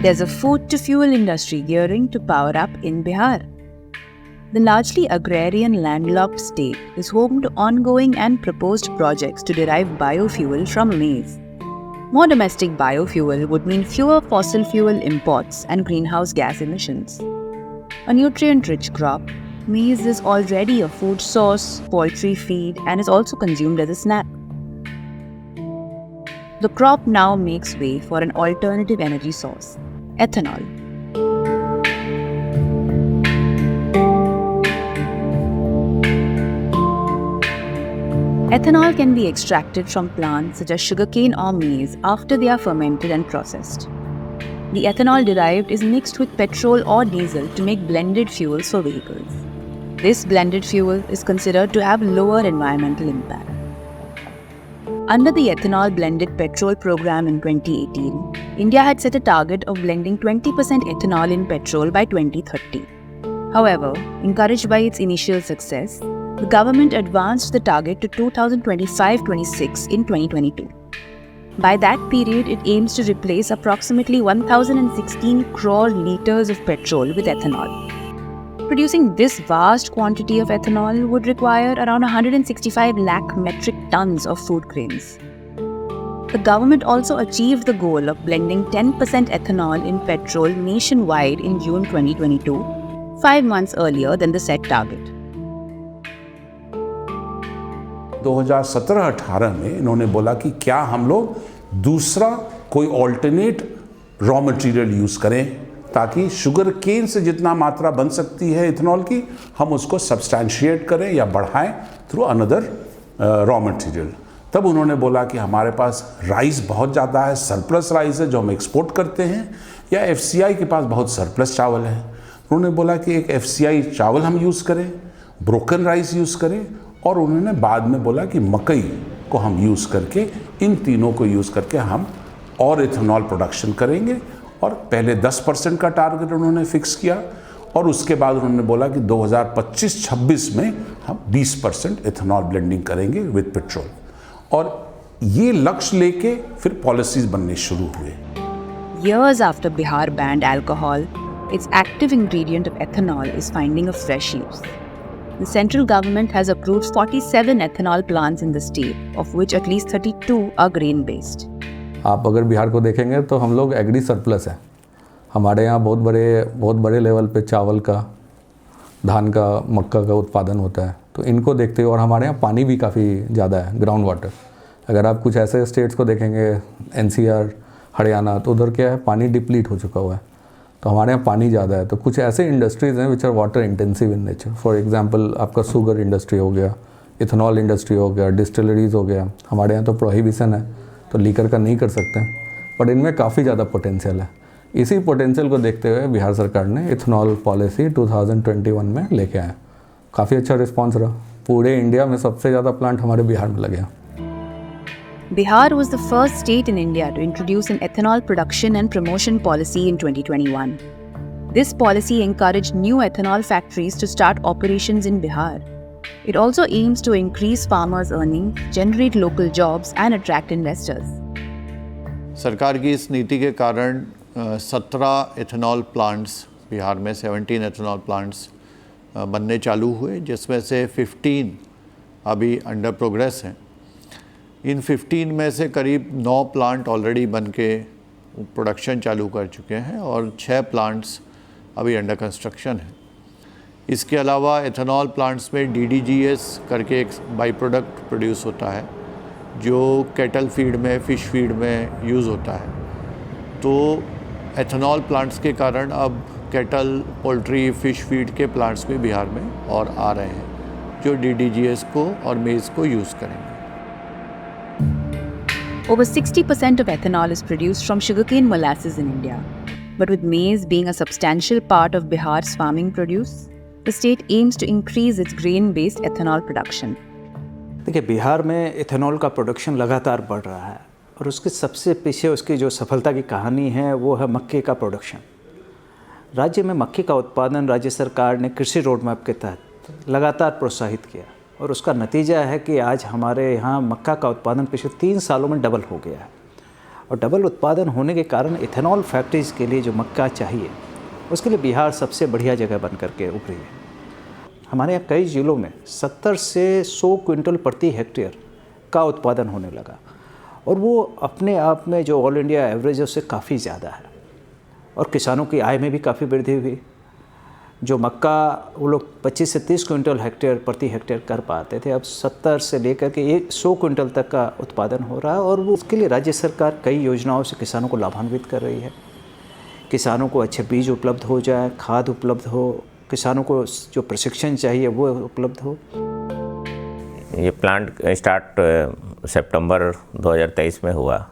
There's a food-to-fuel industry gearing to power up in Bihar. The largely agrarian landlocked state is home to ongoing and proposed projects to derive biofuel from maize. More domestic biofuel would mean fewer fossil fuel imports and greenhouse gas emissions. A nutrient-rich crop, maize is already a food source, poultry feed, and is also consumed as a snack. The crop now makes way for an alternative energy source, ethanol. Ethanol can be extracted from plants such as sugarcane or maize after they are fermented and processed. The ethanol derived is mixed with petrol or diesel to make blended fuels for vehicles. This blended fuel is considered to have lower environmental impact. Under the ethanol blended petrol program in 2018, India had set a target of blending 20% ethanol in petrol by 2030. However, encouraged by its initial success, the government advanced the target to 2025-26 in 2022. By that period, it aims to replace approximately 1,016 crore litres of petrol with ethanol. Producing this vast quantity of ethanol would require around 165 lakh metric tons of food grains. The government also achieved the goal of blending 10% ethanol in petrol nationwide in June 2022, 5 months earlier than the set target. 2017-18 में इन्होंने बोला कि क्या हम लोग दूसरा कोई alternate raw material use करें ताकि शुगर केन से जितना मात्रा बन सकती है इथेनॉल की हम उसको सब्सटैंशिएट करें या बढ़ाएं थ्रू अनदर रॉ मटेरियल। तब उन्होंने बोला कि हमारे पास राइस बहुत ज़्यादा है, सरप्लस राइस है जो हम एक्सपोर्ट करते हैं, या एफसीआई के पास बहुत सरप्लस चावल है। उन्होंने बोला कि एक एफसीआई चावल हम यूज़ करें, ब्रोकन राइस यूज़ करें, और उन्होंने बाद में बोला कि मकई को हम यूज़ करके इन तीनों को यूज़ करके हम और इथेनॉल प्रोडक्शन करेंगे। और पहले 10% का टारगेट उन्होंने फिक्स किया और उसके बाद उन्होंने बोला कि 2025-26 में हम 20% इथेनॉल ब्लेंडिंग करेंगे विद पेट्रोल। और ये लक्ष्य लेके फिर पॉलिसीज बनने शुरू हुए। Years after Bihar banned alcohol, its active ingredient of ethanol is finding a fresh use. The central government has approved 47 ethanol plants in the state, of which at least 32 are grain-based. आप अगर बिहार को देखेंगे तो हम लोग agree surplus है। हमारे यहाँ बहुत बड़े लेवल पे चावल का, धान का, मक्का का उत्पादन होता है। तो इनको देखते हुए, और हमारे यहाँ पानी भी काफ़ी ज़्यादा है, ग्राउंड वाटर। अगर आप कुछ ऐसे स्टेट्स को देखेंगे, एनसीआर, हरियाणा, तो उधर क्या है, पानी डिप्लीट हो चुका हुआ है। तो हमारे यहाँ पानी ज़्यादा है। तो कुछ ऐसे इंडस्ट्रीज़ हैं which are water intensive in nature. For example आपका शुगर इंडस्ट्री हो गया, इथेनॉल इंडस्ट्री हो गया, डिस्टिलरीज हो गया। हमारे यहाँ तो प्रोहिबिशन है, तो लीकर का नहीं कर सकते हैं, बट इनमें काफ़ी ज़्यादा पोटेंशियल है। इसी पोटेंशियल को देखते हुए बिहार सरकार ने इथेनॉल पॉलिसी 2021 में लेके आए। काफ़ी अच्छा रिस्पॉन्स रहा। पूरे इंडिया में सबसे ज़्यादा प्लांट हमारे बिहार में लगे हैं। Bihar was the first state in India to introduce an ethanol production and promotion policy in 2021. This policy encouraged new ethanol factories to start operations in Bihar. It also aims to increase farmers' earnings, generate local jobs, and attract investors. सरकार की इस नीति के कारण 17 ethanol plants Bihar में 17 ethanol plants बनने चालू हुए, जिसमें से 15 अभी अंडर प्रोग्रेस हैं। इन 15 में से करीब 9 प्लांट ऑलरेडी बन के प्रोडक्शन चालू कर चुके हैं और 6 प्लांट्स अभी अंडर कंस्ट्रक्शन है। इसके अलावा एथेनॉल प्लांट्स में DDGS करके एक बाई प्रोडक्ट प्रोड्यूस होता है जो कैटल फीड में, फ़िश फीड में यूज़ होता है। तो एथेनॉल प्लांट्स के कारण अब कैटल, पोल्ट्री, फ़िश फीड के प्लांट्स भी बिहार में और आ रहे हैं जो DDGS को और मेज़ को यूज़ करेंगे। Over 60% of ethanol is produced from sugarcane molasses in India. But with maize being a substantial part of Bihar's farming produce, the state aims to increase its grain-based ethanol production. देखिए, बिहार में ethanol का production लगातार बढ़ रहा है और उसके सबसे पीछे उसकी जो सफलता की कहानी है वो है मक्के का प्रोडक्शन। राज्य में मक्के का उत्पादन राज्य सरकार ने कृषि रोड मैप के तहत लगातार प्रोत्साहित किया और उसका नतीजा है कि आज हमारे यहाँ मक्का का उत्पादन पिछले 3 सालों में डबल हो गया है और डबल उत्पादन होने के कारण इथेनॉल फैक्ट्रीज़ के लिए जो मक्का चाहिए उसके लिए बिहार सबसे बढ़िया जगह बन करके उभरी है। हमारे यहाँ कई ज़िलों में 70 से 100 क्विंटल प्रति हेक्टेयर का उत्पादन होने लगा और वो अपने आप में जो ऑल इंडिया एवरेज है उससे काफ़ी ज़्यादा है और किसानों की आय में भी काफ़ी वृद्धि हुई। जो मक्का वो लोग 25 से 30 क्विंटल हेक्टेयर प्रति हेक्टेयर कर पाते थे, अब 70 से लेकर के 100 क्विंटल तक का उत्पादन हो रहा है और वो उसके लिए राज्य सरकार कई योजनाओं से किसानों को लाभान्वित कर रही है। किसानों को अच्छे बीज उपलब्ध हो जाए, खाद उपलब्ध हो, किसानों को जो प्रशिक्षण चाहिए वो उपलब्ध हो। ये प्लांट स्टार्ट सितंबर 2023 में हुआ।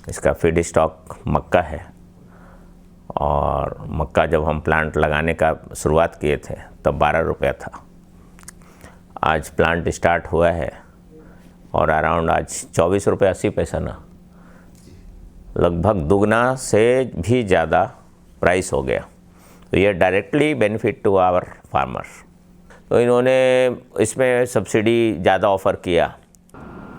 इसका फीड स्टॉक मक्का है और मक्का जब हम प्लांट लगाने का शुरुआत किए थे तब 12 रुपया था। आज प्लांट स्टार्ट हुआ है और अराउंड आज 24 रुपये 80 पैसा ना, लगभग दुगना से भी ज़्यादा प्राइस हो गया। तो ये directly benefit to our farmer. तो इन्होंने इसमें सब्सिडी ज़्यादा ऑफ़र किया,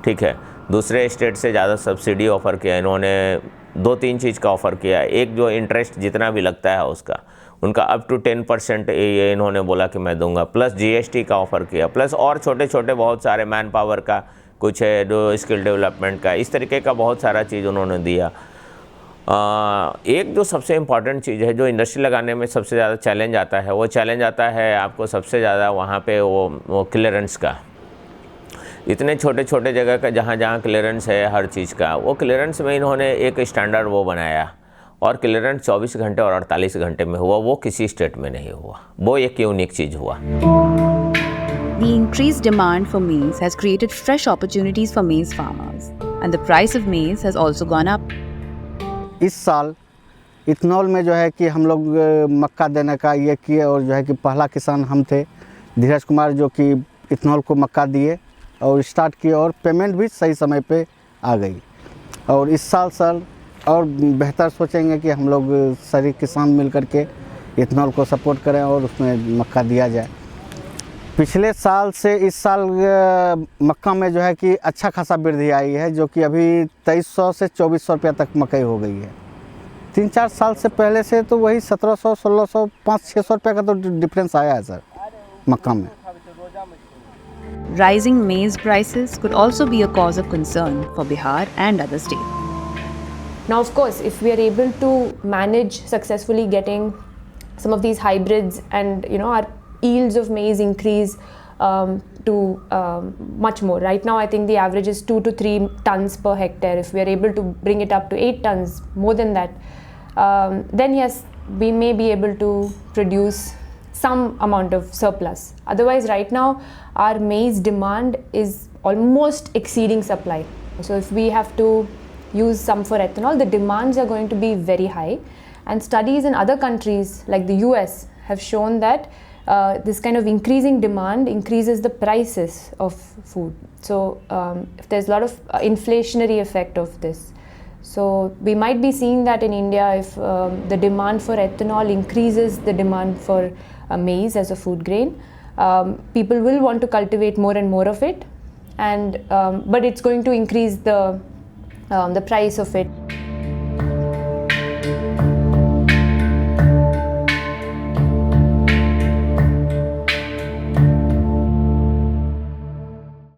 ठीक है, दूसरे स्टेट से ज़्यादा सब्सिडी ऑफ़र किया। इन्होंने 2-3 चीज़ का ऑफ़र किया। एक जो इंटरेस्ट जितना भी लगता है उसका, उनका अप टू 10% ये इन्होंने बोला कि मैं दूंगा, प्लस GST का ऑफ़र किया, प्लस और छोटे छोटे बहुत सारे मैन पावर का कुछ है, जो स्किल डेवलपमेंट का, इस तरीके का बहुत सारा चीज़ उन्होंने दिया। एक जो सबसे इम्पॉर्टेंट चीज़ है जो इंडस्ट्री लगाने में सबसे ज़्यादा चैलेंज आता है, वो चैलेंज आता है आपको सबसे ज़्यादा वहाँ पे वो क्लियरेंस का। इतने छोटे छोटे जगह का जहाँ जहाँ क्लियरेंस है हर चीज़ का, वो क्लियरेंस में इन्होंने एक स्टैंडर्ड वो बनाया और क्लियरेंस 24 घंटे और 48 घंटे में हुआ। वो किसी स्टेट में नहीं हुआ। वो एक यूनिक चीज़ हुआ। The increased demand for maize has created fresh opportunities for maize farmers, and the price of maize has also gone up. इस साल इथेनॉल में जो है कि हम लोग मक्का देने का ये किए और जो है कि पहला किसान हम थे धीरज कुमार, जो कि इथेनॉल को मक्का दिए और स्टार्ट किए और पेमेंट भी सही समय पे आ गई। और इस साल सर और बेहतर सोचेंगे कि हम लोग सारे किसान मिल कर के इथेनॉल को सपोर्ट करें और उसमें मक्का दिया जाए। पिछले साल से इस साल मक्का में जो है कि अच्छा खासा वृद्धि आई है, जो कि अभी 2300 से 2400 रुपया तक मकई हो गई है। 3-4 साल से पहले से तो वही 1700, 1600, 500-600 रुपये का तो डिफरेंस आया है सर मक्का में। Rising maize prices could also be a cause of concern for Bihar and other states. Now, of course, if we are able to manage successfully getting some of these hybrids and our yields of maize increase to much more. Right now, I think the average is 2 to 3 tons per hectare. If we are able to bring it up to 8 tons, more than that, then yes, we may be able to produce some amount of surplus. Otherwise, right now, our maize demand is almost exceeding supply. So if we have to use some for ethanol, the demands are going to be very high. And studies in other countries like the US have shown that this kind of increasing demand increases the prices of food. So if there's a lot of inflationary effect of this. So we might be seeing that in India if the demand for ethanol increases the demand for maize as a food grain. People will want to cultivate more and more of it, and but it's going to increase the price of it.